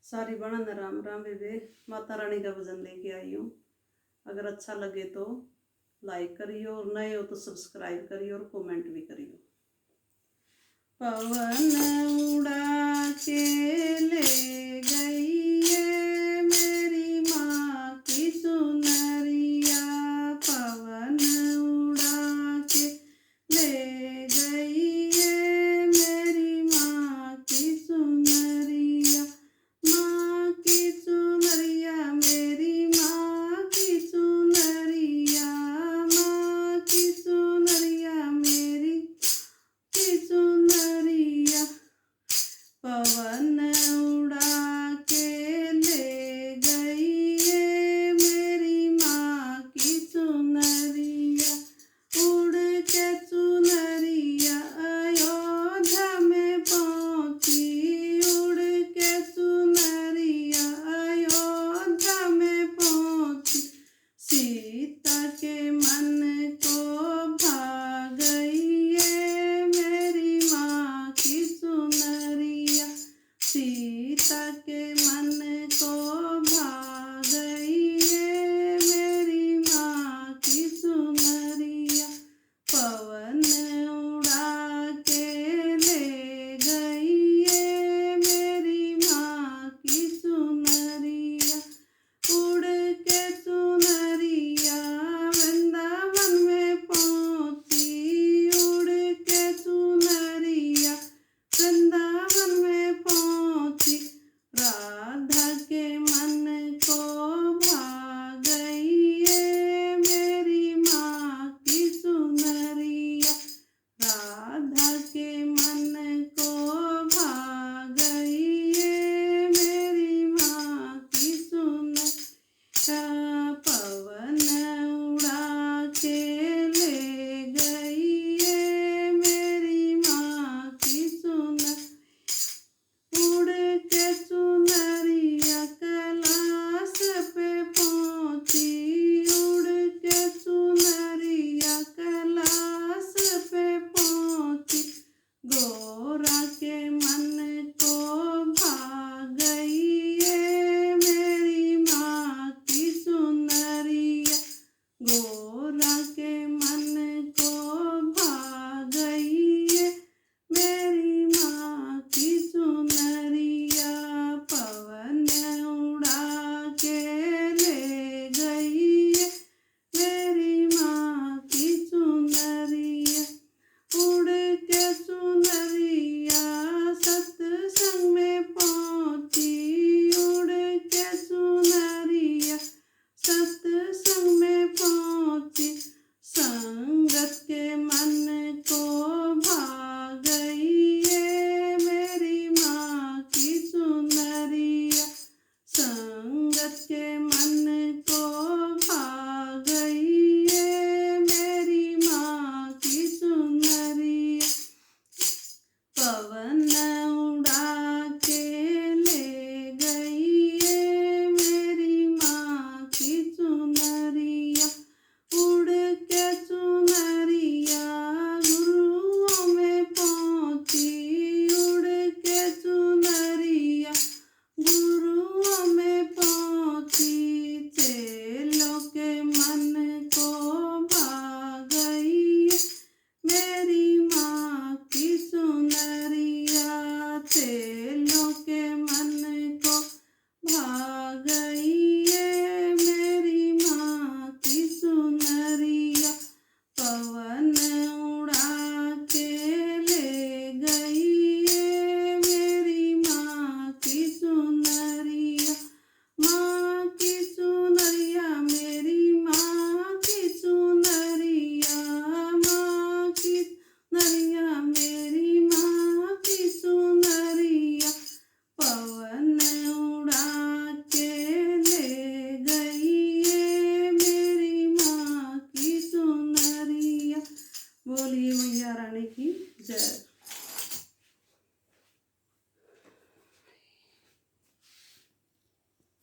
सारी बनन राम राम बेबे। माता रानी का भजन लेके आई हूँ। अगर अच्छा लगे तो लाइक करियो और नए हो तो सब्सक्राइब करियो और कमेंट भी करियो। पवन उड़ा के ले गई है मेरी माँ की सुनरिया। पवन उड़ा के ले गई है मेरी माँ की सुनरिया। माँ की सुनरिया मेरी माँ की सुनरिया। माँ की सुनरिया मेरी की सुनरिया। पवन उड़ा के ले गई है मेरी माँ की सुनरिया। उड़ के सुनरिया अयोध्या में पहुँची। उड़ के सुनरिया अयोध्या में पहुँची। सीता के मन को भा गई है मेरी माँ की सुनरिया। सीता के मन को भा गई है मेरी माँ की सुनरिया। पवन उड़ा के ले गई है मेरी माँ की सुनरिया। उड़ के सुनरिया वृंदावन में पहुँची। उड़ के सुनरिया वृंदावन में पहुँची। राधा के मन को भा गई है मेरी माँ की सुनरिया। राधा के मन को भा गई है मेरी माँ की सुनरिया। पवन उड़ा के ले गई है मेरी माँ की सुनरिया। उड़ के सुन